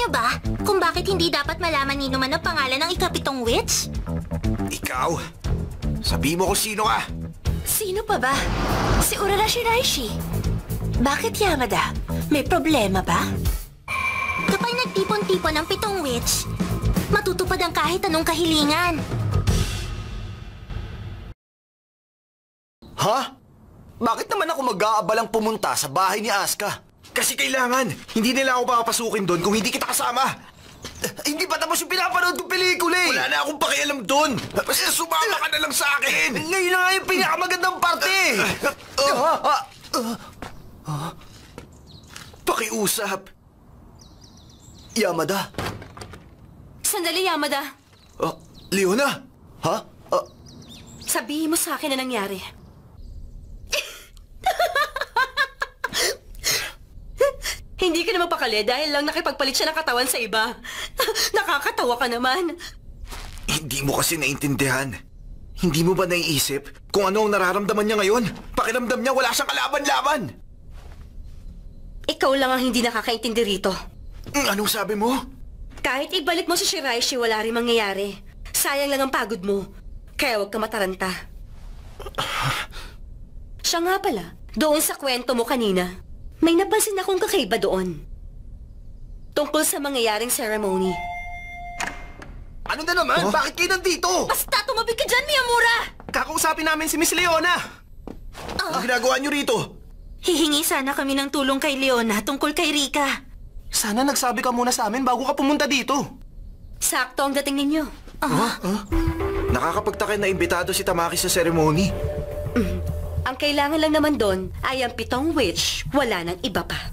niyo ba kung bakit hindi dapat malaman ni Numan ang pangalan ng ikapitong witch? Ikaw? Sabi mo kung sino ka. Sino pa ba? Si Urara Shiraishi. Bakit, Yamada? May problema ba? Kapag nagtipon-tipon ang 7 witch, matutupad ang kahit anong kahilingan. Ha? Bakit naman ako mag-aabalang pumunta sa bahay ni Asuka? Kasi kailangan. Hindi nila ako papasukin doon kung hindi kita kasama. Hindi pa tapos yung pinapanood kong pelikula eh. Wala na akong pakialam doon. Basta sumama ka na lang sa akin. Ngayon na nga yung pinakamagandang parte. Pakiusap. Yamada. Sandali, Yamada. Leona? Ha? Sabihin mo sa akin na nangyari. Hindi ka na mapakali dahil lang nakipagpalit siya ng katawan sa iba. Nakakatawa ka naman. Hindi mo kasi naintindihan. Hindi mo ba naiisip kung ano ang nararamdaman niya ngayon? Pakiramdam niya wala siyang kalaban-laban. Ikaw lang ang hindi nakakaintindi rito. Anong sabi mo? Kahit ibalik mo si Shiraishi, wala rin mangyayari. Sayang lang ang pagod mo. Kaya huwag ka mataranta. Siya nga pala, doon sa kwento mo kanina, may napansin akong kakaiba doon. Tungkol sa mangyayaring ceremony. Ano na naman? Bakit kayo nandito? Basta tumabig ka dyan, Miyamura! Kakausapin namin si Miss Leona. Ang ginagawa niyo rito? Hihingi sana kami ng tulong kay Leona tungkol kay Rika. Sana nagsabi ka muna sa amin bago ka pumunta dito. Sakto ang dating ninyo. Nakakapagtaka na imbitado si Tamaki sa ceremony. Ang kailangan lang naman doon ay ang 7 witch, wala nang iba pa.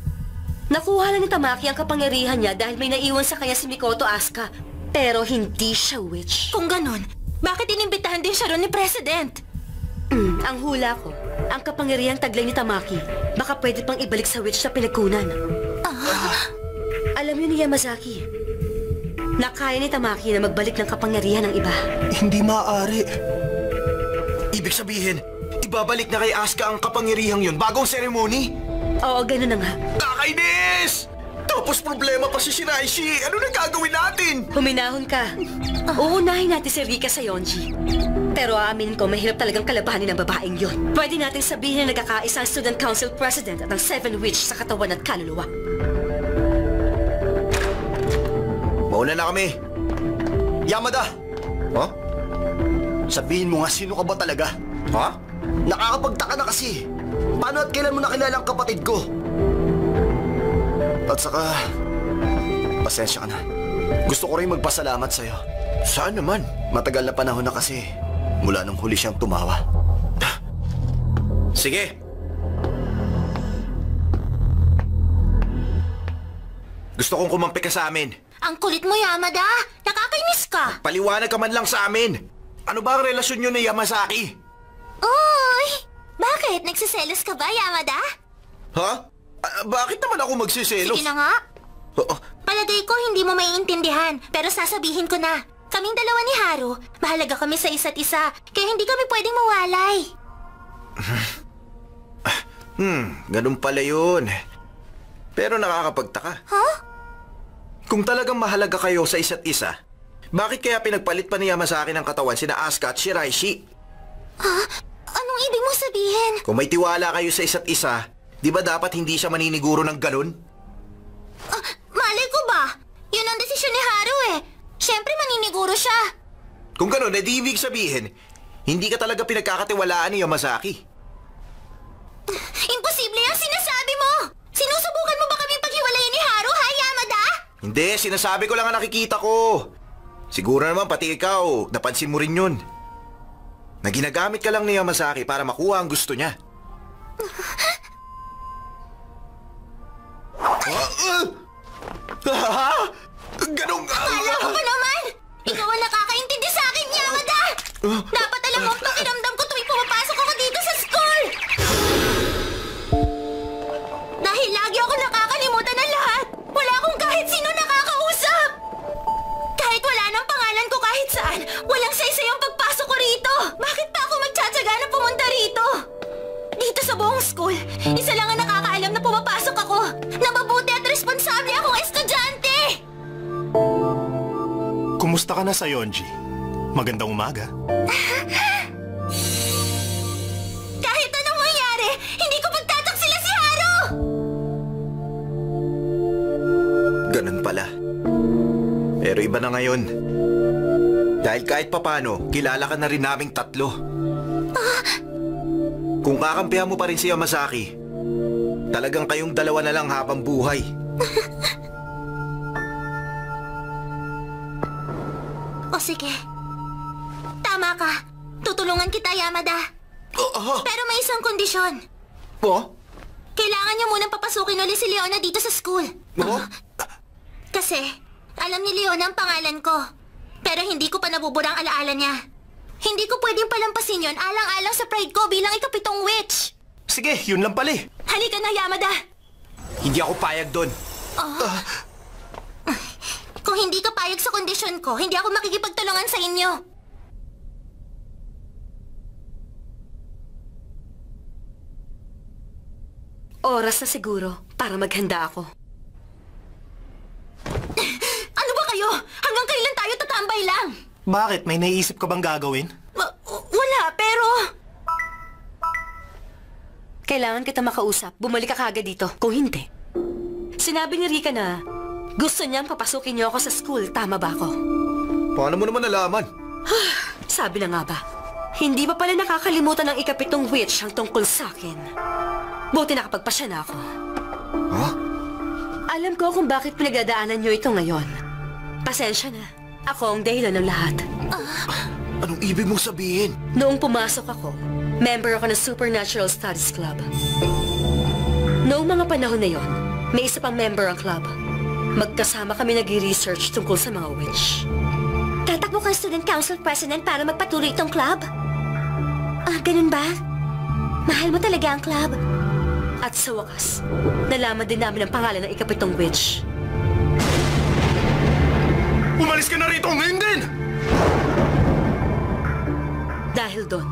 Nakuha lang ni Tamaki ang kapangyarihan niya dahil may naiwan sa kanya si Mikoto Asuka. Pero hindi siya witch. Kung ganon, bakit inimbitahan din siya ron ni President? Ang hula ko, ang kapangyarihang taglay ni Tamaki, baka pwede pang ibalik sa witch na pinagkunan. Alam niyo ni Yamazaki, na kaya ni Tamaki na magbalik ng kapangyarihan ng iba. Hindi maaari. Ibig sabihin, ibabalik na kay Asuka ang kapangyarihang yun bagong ceremony? Oo, gano'n na nga. Nakainis! Tapos problema pa si Shiraishi. Ano na gagawin natin? Huminahon ka. Uunahin natin si Rika sa Yonji. Pero aaminin ko, mahirap talagang kalabanin ng babaeng yon. Pwede natin sabihin na nagkakaisa ang Student Council President at ang 7 witch sa katawan at kaluluwa. Mauna na kami. Yamada! Sabihin mo nga, sino ka ba talaga? Nakakapagtaka na kasi. Paano at kailan mo nakilala ang kapatid ko? At saka, pasensya ka na. Gusto ko rin magpasalamat sa'yo. Saan naman? Matagal na panahon na kasi mula nung huli siyang tumawa. Sige. Gusto kong kumampi ka sa amin. Ang kulit mo, Yamada! Nakakainis ka! Paliwanag ka man lang sa amin. Ano ba ang relasyon niyo ni Yamazaki? Uy! Bakit? Nagsiselos ka ba, Yamada? Ha? Bakit naman ako magsiselos? Sige na nga. Palagay ko hindi mo maiintindihan, pero sasabihin ko na. Kaming dalawa ni Haru, mahalaga kami sa isa't isa, kaya hindi kami pwedeng mawalay. Ganun pala yun. Pero nakakapagtaka. Kung talagang mahalaga kayo sa isa't isa, bakit kaya pinagpalit pa niya sa akin ang katawan sina Asuka at Shiraishi? Anong ibig mo sabihin? Kung may tiwala kayo sa isa't isa, di ba dapat hindi siya maniniguro ng ganun? Malay ko ba? Yun ang desisyon ni Haru eh. Siyempre maniniguro siya. Kung ganun, edi ibig sabihin, hindi ka talaga pinagkakatiwalaan ni Yamazaki. Imposible ang sinasabi mo! Sinusubukan mo ba kaming paghiwalayin ni Haru, ha, Yamada? Hindi, sinasabi ko lang ang nakikita ko. Siguro naman pati ikaw, napansin mo rin yun. Na ginagamit ka lang ni Yamazaki para makuha ang gusto niya. Ganong... Kala ko ba naman? Ikaw ang nakakaintindi sa akin, Yamada! Dapat alam mo ang pakiramdam ko tuwing pumapasok ako dito sa school! Dahil lagi ako nakakalimutan ng lahat! Wala akong kahit sino nakakausap! Kahit wala ng pangalan ko kahit saan, walang saysay ang pagpasok ko rito! Bakit pa ako magtsatsaga na pumunta rito? Dito sa buong school, isa lang ang nakakaalam na pumapasok ako! Na mabuti at responsable akong estudyante! Kumusta ka na sa Yonji? Magandang umaga. Kahit anong mangyari, hindi ko pagtataksila si Haru! Ganun pala. Pero iba na ngayon. Dahil kahit papano, kilala ka na rin naming tatlo. Kung kakampihan mo pa rin si Yamazaki, talagang kayong dalawa na lang habang buhay. O sige. Tama ka. Tutulungan kita, Yamada. Pero may isang kondisyon. Po? Kailangan niyo munang papasukin ulit si Leona dito sa school. Po? Kasi, alam ni Leona ang pangalan ko. Pero hindi ko pa nabubura ang alaala niya. Hindi ko pwedeng palampasin yon alang-alang sa pride ko bilang ikapitong witch. Sige, yun lang pala eh. Halika na, Yamada. Hindi ako payag doon. Kung hindi ka payag sa kondisyon ko, hindi ako makikipagtulungan sa inyo. Oras na siguro para maghanda ako. Ano ba kayo? Hanggang kailan tayo tatambay lang? Bakit? May naiisip ka bang gagawin? Wala, pero... Kailangan kita makausap. Bumalik ka kagad dito. Kung hindi. Sinabi ni Rika na gusto niyang papasukin niyo ako sa school. Tama ba ako? Paano mo naman nalaman? Sabi na nga ba, hindi pa pala nakakalimutan ng ikapitong witch ang tungkol sa akin. Buti nakapagpasya na ako. Ha? Alam ko kung bakit pinagdadaanan niyo ito ngayon. Pasensya na. Ako ang dahilan ng lahat. Anong ibig mong sabihin? Noong pumasok ako, member ako ng Supernatural Studies Club. Noong mga panahon na yon, may isa pang member ang club. Magkasama kami nag-research tungkol sa mga witch. Tatakbo kang student council president para magpatuloy itong club? Ganun ba? Mahal mo talaga ang club? At sa wakas, nalaman din namin ang pangalan ng ikapitong witch. Umalis ka na rito ngayon din! Dahil doon,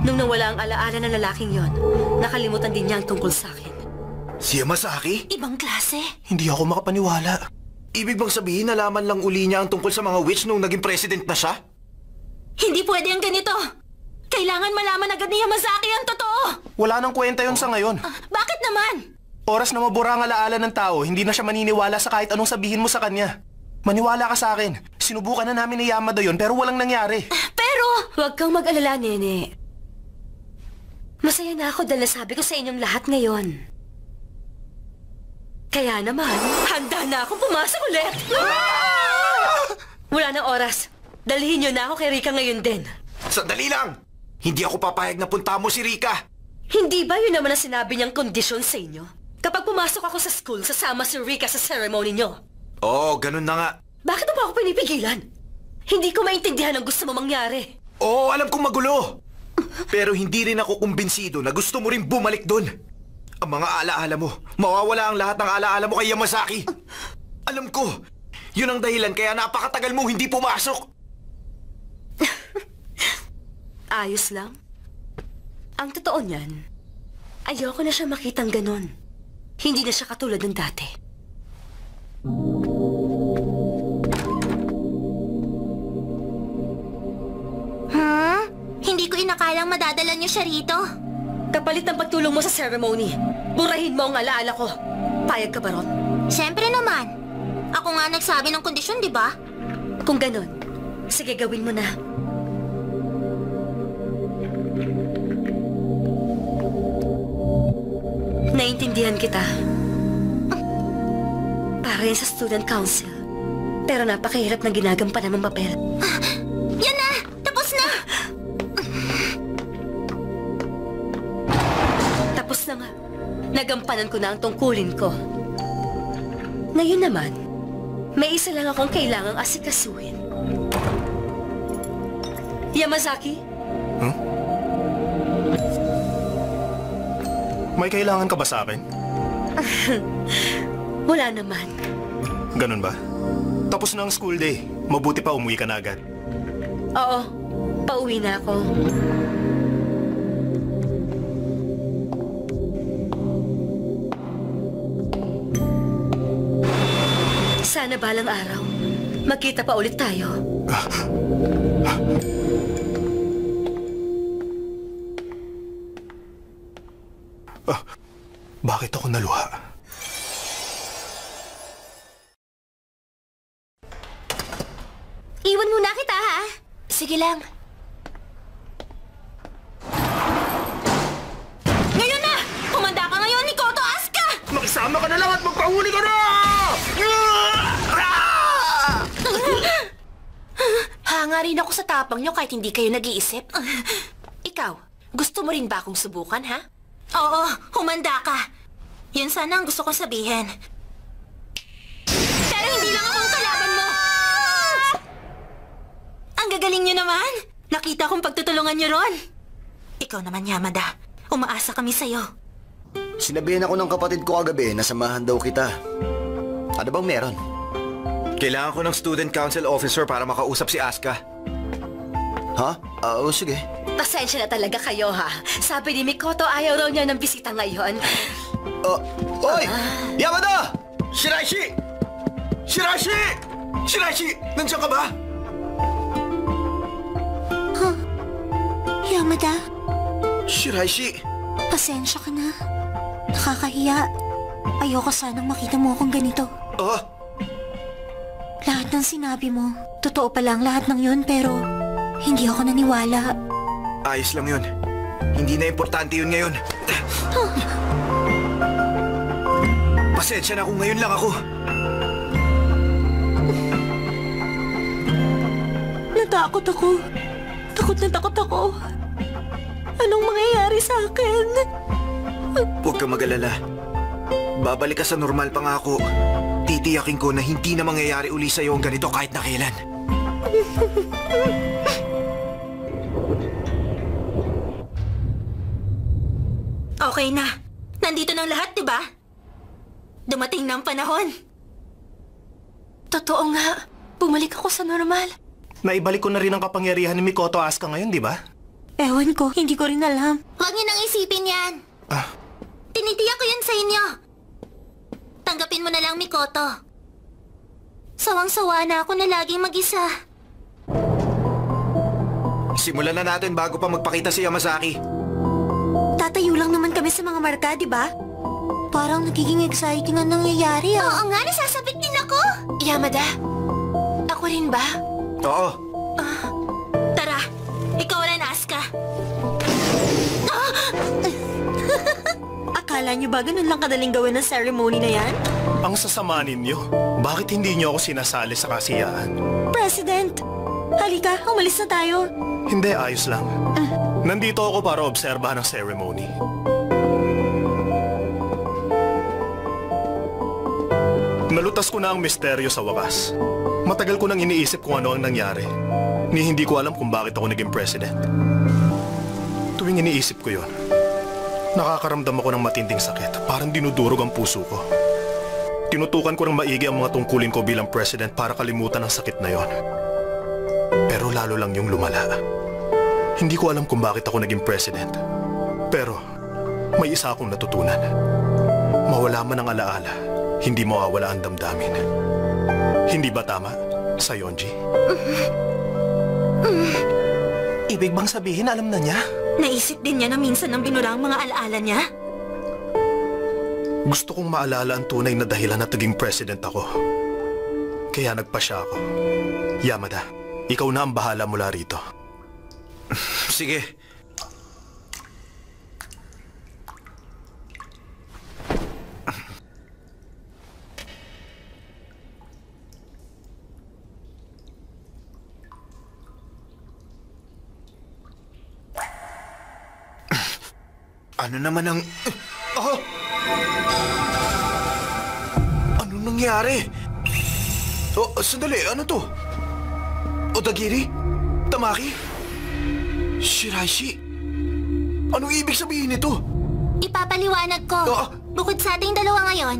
nung nawala ang alaala ng lalaking yon, nakalimutan din niya ang tungkol sa akin. Si Yamazaki? Ibang klase. Hindi ako makapaniwala. Ibig bang sabihin nalaman lang uli niya ang tungkol sa mga witch nung naging president na siya? Hindi pwede ang ganito. Kailangan malaman agad ni Yamazaki ang totoo. Wala nang kwenta yun sa ngayon. Bakit naman? Oras na mabura ang alaala ng tao, hindi na siya maniniwala sa kahit anong sabihin mo sa kanya. Maniwala ka sa akin. Sinubukan na namin ni Yamada yun pero walang nangyari. Pero... Huwag kang mag-alala, Nene. Masaya na ako dahil nasabi ko sa inyong lahat ngayon. Kaya naman, handa na akong pumasok ulit. Wala na oras. Dalhin niyo na ako kay Rika ngayon din. Sandali lang! Hindi ako papayag na punta mo si Rika. Hindi ba yun naman ang sinabi niyang kondisyon sa inyo? Kapag pumasok ako sa school, sasama si Rika sa ceremony niyo. Oo, ganun na nga. Bakit mo ba ako pinipigilan? Hindi ko maintindihan ang gusto mo mangyari. Oo, alam kong magulo. Pero hindi rin ako kumbinsido na gusto mo rin bumalik doon. Ang mga alaala mo, mawawala ang lahat ng alaala mo kay Yamazaki. Alam ko, yun ang dahilan kaya napakatagal mo hindi pumasok. Ayos lang. Ang totoo niyan, ayoko na siya makitang ganon. Hindi na siya katulad ng dati. Hindi ko inakalang madadala niyo siya rito. Kapalit ng pagtulong mo sa ceremony, burahin mo ang alaala ko. Payag ka ba ron? Siyempre naman. Ako nga nagsabi ng kondisyon, di ba? Kung ganon, sige gawin mo na. Naintindihan kita. Para yan sa student council. Pero napakahirap ng ginagampanan mong papel. Yan na! Tapos na! Tapos na nga. Nagampanan ko na ang tungkulin ko. Ngayon naman, may isa lang akong kailangang asikasuhin. Yamazaki? May kailangan ka ba sa akin? Wala naman. Ganun ba? Tapos na ang school day. Mabuti pa umuwi ka na agad. Oo, pauwi na ako. Sana balang araw, Magkita pa ulit tayo. Bakit ako naluha? Iwan muna kita, ha? Sige lang. Ngayon na! Kumanda ka ngayon, Mikoto Asuka! Makisama ka na lang at magpahuli ka na! Hanga rin ako sa tapang nyo kahit hindi kayo nag-iisip. Ikaw, gusto mo rin ba akong subukan, ha? Oo, humanda ka. Yun sana ang gusto kong sabihin. Pero hindi lang akong kalaban mo. Ang gagaling nyo naman. Nakita kong pagtutulungan nyo ron. Ikaw naman, Yamada. Umaasa kami sa'yo. Sinabihan ako ng kapatid ko kagabi na samahan daw kita. Ano bang meron? Kailangan ko ng student council officer para makausap si Asuka. Ha? Oo, sige. Pasensya na talaga kayo, ha? Sabi ni Mikoto ayaw raw niya ng bisita ngayon. Oy! Yamada! Shiraishi! Shiraishi! Shiraishi! Nandiyan ka ba? Yamada, Shiraishi! pasensya ka na. Nakakahiya. Ayoko sanang makita mo akong ganito. Lahat ng sinabi mo, totoo pa lang lahat ng yun pero hindi ako naniwala. Ayos lang yun. Hindi na importante yun ngayon. Pasensya na kung ngayon lang ako. Natakot ako. Takot na takot ako. Anong mangyayari sa akin? Huwag kang mag-alala. Babalik ka sa normal pangako. Titiyakin ko na hindi na mangyayari uli sa'yo ang ganito kahit na kailan. Okay na. Nandito ng lahat, di ba? Dumating na ang panahon. Totoo nga. Bumalik ako sa normal. Naibalik ko na rin ang kapangyarihan ni Mikoto Asuka ngayon, di ba? Ewan ko, hindi ko rin alam. Huwag niyo nang isipin yan. Tinitiyak ko yan sa inyo. Tanggapin mo na lang, Mikoto. Sawang-sawa na ako na laging mag-isa. Simulan na natin bago pa magpakita si Yamazaki. Tatayo lang naman kami sa mga marka, di ba? Parang nagiging exciting ang nangyayari, ah. Oo nga, nasasabik din ako. Yamada, ako rin ba? Oo. Tara, ikaw rin, Asuka. Akala niyo ba ganun lang kadaling gawin ng ceremony na yan? Ang sasama ninyo. Bakit hindi niyo ako sinasali sa kasiyahan? President, halika, umalis na tayo. Hindi, ayos lang. Nandito ako para obserbahan ang ceremony. Nalutas ko na ang misteryo sa wakas. Matagal ko nang iniisip kung ano ang nangyari. Ni hindi ko alam kung bakit ako naging president. Tuwing iniisip ko yon, nakakaramdam ako ng matinding sakit. Parang dinudurog ang puso ko. Tinutukan ko ng maigi ang mga tungkulin ko bilang president para kalimutan ang sakit na yon. Pero lalo lang yung lumala. Hindi ko alam kung bakit ako naging president. Pero may isa akong natutunan. Mawala man ang alaala, hindi mawawala ang damdamin. Hindi ba tama, Sayonji? Ibig bang sabihin alam na niya? Naisip din niya na minsan nang binura ang mga alaala niya? Gusto kong maalala ang tunay na dahilan na naging president ako. Kaya nagpasya ako. Yamada, ikaw na ang bahala mula rito. Sige. Ano naman ang... Ano nangyari? Sandali, ano to? Odagiri? Tamaki? Shiraishi? Anong ibig sabihin nito? Ipapaliwanag ko. Bukod sa ating dalawa ngayon,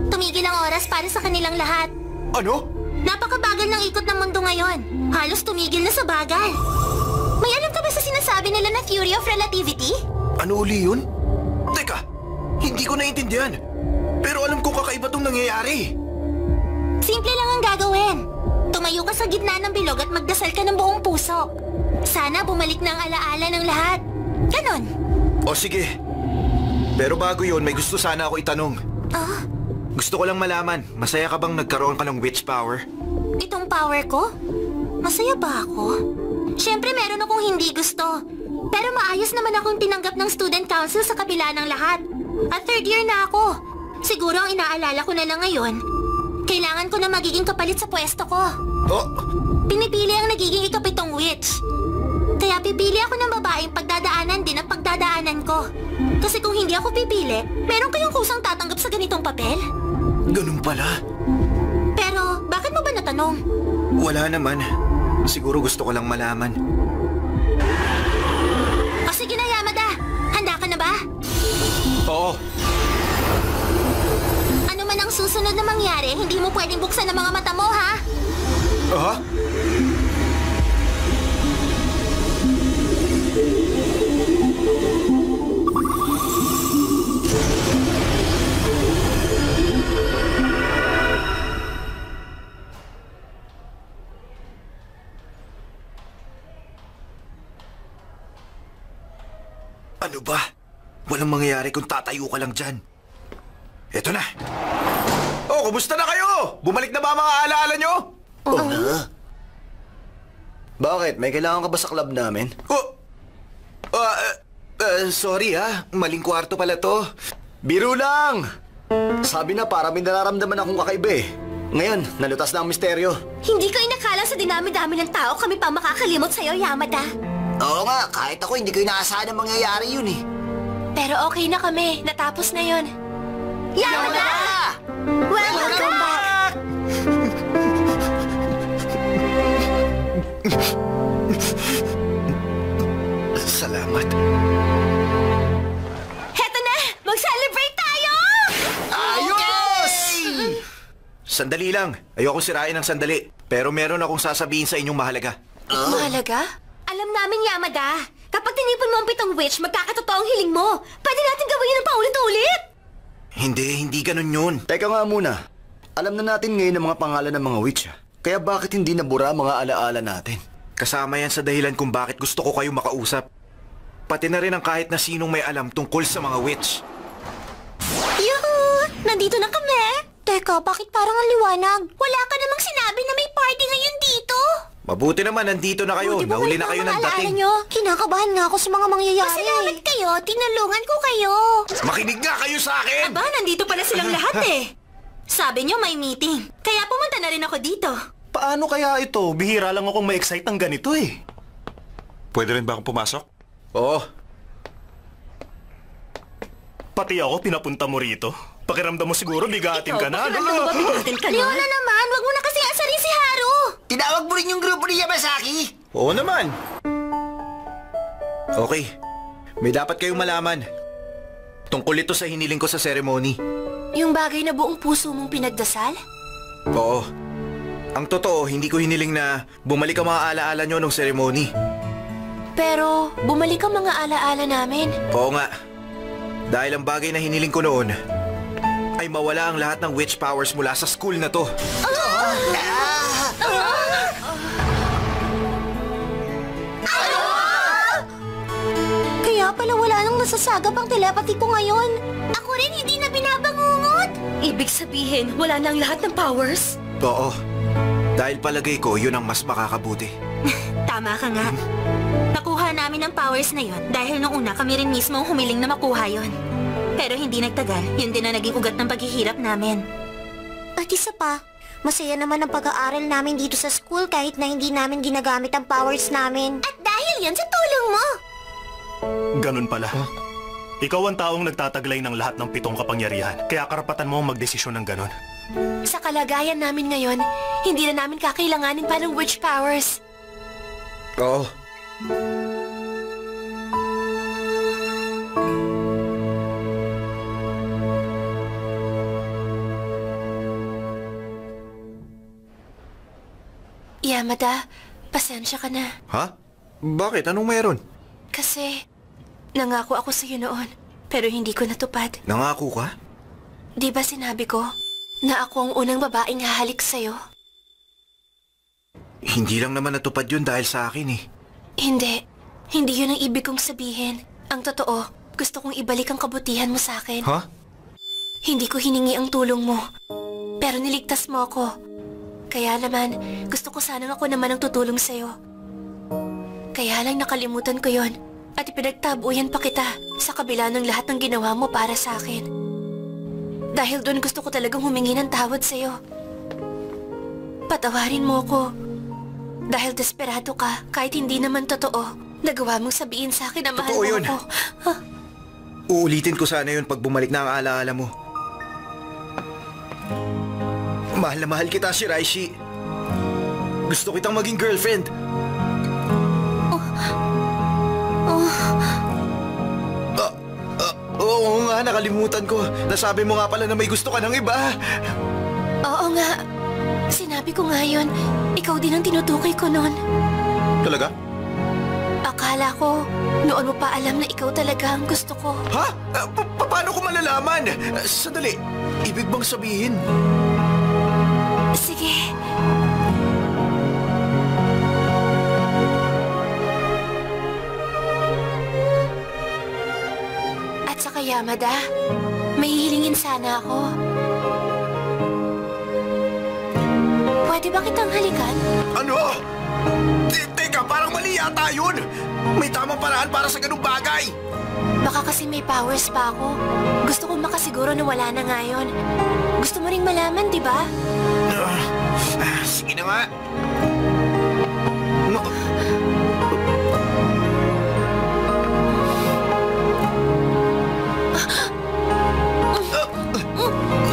tumigil ang oras para sa kanilang lahat. Ano? Napakabagal ng ikot ng mundo ngayon. Halos tumigil na sa bagal. May alam ka ba sa sinasabi nila na theory of relativity? Ano uli yun? Teka, hindi ko naintindihan. Pero alam ko kakaiba tong nangyayari. Simple lang ang gagawin. Tumayo ka ka sa gitna ng bilog at magdasal ka ng buong puso. Sana bumalik na ang alaala ng lahat. Ganon. O sige. Pero bago yun, may gusto sana ako itanong. Ah, Gusto ko lang malaman, masaya ka bang nagkaroon ka ng witch power? itong power ko? Masaya ba ako? Siyempre meron akong hindi gusto. Pero maayos naman akong tinanggap ng student council sa kabila ng lahat. At third year na ako. Siguro ang inaalala ko na lang ngayon, kailangan ko na magiging kapalit sa pwesto ko. Oh, Pinipili ang nagiging ikapitong witch. Kaya pipili ako ng babaeng pagdadaanan din ang pagdadaanan ko. Kasi kung hindi ako pipili, meron kayong kusang tatanggap sa ganitong papel? ganun pala. Pero bakit mo ba natanong? Wala naman. Siguro gusto ko lang malaman. O sige na, Yamada. Handa ka na ba? Oo. Ano man ang susunod na mangyari, hindi mo pwedeng buksan ang mga mata mo, ha? Aha? Ano ba? Walang mangyayari kung tatayo ka lang dyan. Eto na. Oh, kumusta na kayo? Bumalik na ba ang mga alaala nyo? Oo. Bakit? May kailangan ka ba sa club namin? Oh! Sorry ha. Maling kwarto pala to. Biro lang! Sabi na para may nararamdaman akong kakaiba eh. Ngayon, nalutas na ang misteryo. Hindi ko inakala sa dinami-dami ng tao kami pa makakalimot sa'yo, Yamada. Oo nga, kahit ako hindi ko inaasahan na mangyayari yun eh. Pero okay na kami. Natapos na yon. Yamada! Welcome back! Salamat. Heto na! Mag-celebrate tayo! Ayos! Sandali lang. Ayoko sirain ng sandali. Pero meron akong sasabihin sa inyong mahalaga. Mahalaga? Alam namin, Yamada. Kapag tinipon mo ang pitong witch, magkakatotoo ang hiling mo. Pwede natin gawin yun ng paulit-ulit. Hindi ganun yun. Teka nga muna. Alam na natin ngayon ang mga pangalan ng mga witch. Kaya bakit hindi nabura ang mga alaala natin? Kasama yan sa dahilan kung bakit gusto ko kayo makausap. Pati na rin ang kahit na sinong may alam tungkol sa mga witch. Yuhu! Nandito na kami! Teka, bakit parang ang liwanag? Wala ka namang sinabi na may party ngayon dito! Mabuti naman, nandito na kayo. Buti ba Nahuli kayo na kayo ng maalala dating. nyo? Kinakabahan nga ako sa mga mangyayari. Pasalamat kayo, tinulungan ko kayo. Makinig nga kayo sa akin! Aba, nandito pala silang lahat eh. Sabi nyo may meeting. Kaya pumunta na rin ako dito. Paano kaya ito? Bihira lang akong ma-excite ng ganito eh. Pwede rin ba akong pumasok? Oo. Pati ako pinapunta mo rito. Pakiramdam mo siguro bigatin ka na. Pakiramdam mo ba bigatin ka na? Leona naman, wag mo na kasi asarin si Haru. Tinawag mo rin yung grupo ni Yamasaki? Oo naman. Okay. May dapat kayong malaman. Tungkol ito sa hiniling ko sa ceremony. Yung bagay na buong puso mong pinagdasal? Oo. Ang totoo, hindi ko hiniling na bumalik ang mga alaala nyo nung ceremony. Pero bumalik ang mga alaala namin. Oo nga. Dahil ang bagay na hiniling ko noon ay mawala ang lahat ng witch powers mula sa school na to. Kaya pala wala nang nasasagap ang telepathy ko ngayon. Ako rin hindi na binabangungot. Ibig sabihin, wala na ang lahat ng powers? Oo. Dahil palagay ko, yun ang mas makakabuti. Tama ka nga. Nakuha namin ang powers na yon dahil noong una kami rin mismo ang humiling na makuha yon. Pero hindi nagtagal, yun din ang naging ugat ng paghihirap namin. At isa pa, masaya naman ang pag-aaral namin dito sa school kahit na hindi namin ginagamit ang powers namin. At dahil yan sa tulong mo! Ganun pala. Ikaw ang taong nagtataglay ng lahat ng 7 kapangyarihan. Kaya karapatan mo ang magdesisyon ng ganun. Sa kalagayan namin ngayon, hindi na namin kakailanganin pa ng witch powers. Oo. Yamada, pasensya ka na. Ha? Bakit? Anong meron? Kasi, nangako ako sa iyo noon, pero hindi ko natupad. Nangako ka? Di ba sinabi ko na ako ang unang babaeng hahalik sa'yo? Hindi lang naman natupad yun dahil sa akin eh. Hindi. Hindi yun ang ibig kong sabihin. Ang totoo, gusto kong ibalik ang kabutihan mo sa akin. Ha? Hindi ko hiningi ang tulong mo. Pero niligtas mo ako. Kaya naman, gusto ko sanang ako naman ang tutulong sa'yo. Kaya lang nakalimutan ko yon at ipinagtabuyan pa kita sa kabila ng lahat ng ginawa mo para sa akin. Dahil doon gusto ko talagang humingi ng tawad sa'yo. Patawarin mo ako. Dahil desperado ka, kahit hindi naman totoo, nagawa mong sabihin sa akin na mahal Totoo mo yun. ako. Ha? Uulitin ko sana yun pag bumalik na ang alaala mo. Mahal na mahal kita, Shiraishi. Gusto kitang maging girlfriend. Oo nga, nakalimutan ko. Nasabi mo nga pala na may gusto ka ng iba. Oo nga. Sinabi ko nga yun. Ikaw din ang tinutukoy ko noon. Talaga? Akala ko, noon mo pa alam na ikaw talaga ang gusto ko. Ha? Paano ko malalaman? Sandali, ibig bang sabihin? Sige. At saka Yamada, may hihilingin sana ako. Pwede ba kitang halikan? Ano? Teka, parang mali yata yun. May tamang paraan para sa ganung bagay. Baka kasi may powers pa ako. Gusto kong makasiguro na wala na nga yun. Gusto mo ring malaman, di ba? Sige na nga.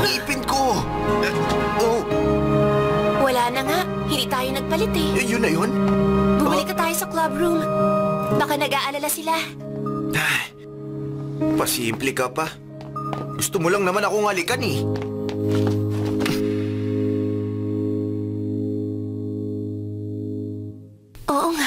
Ngipin ko. Wala na nga. Hindi tayo nagpalit eh. Yun na yun? Bumalik ka tayo sa club room. Baka nag-aalala sila. Pasimple ka pa. Gusto mo lang naman akong halikan eh. Oo nga.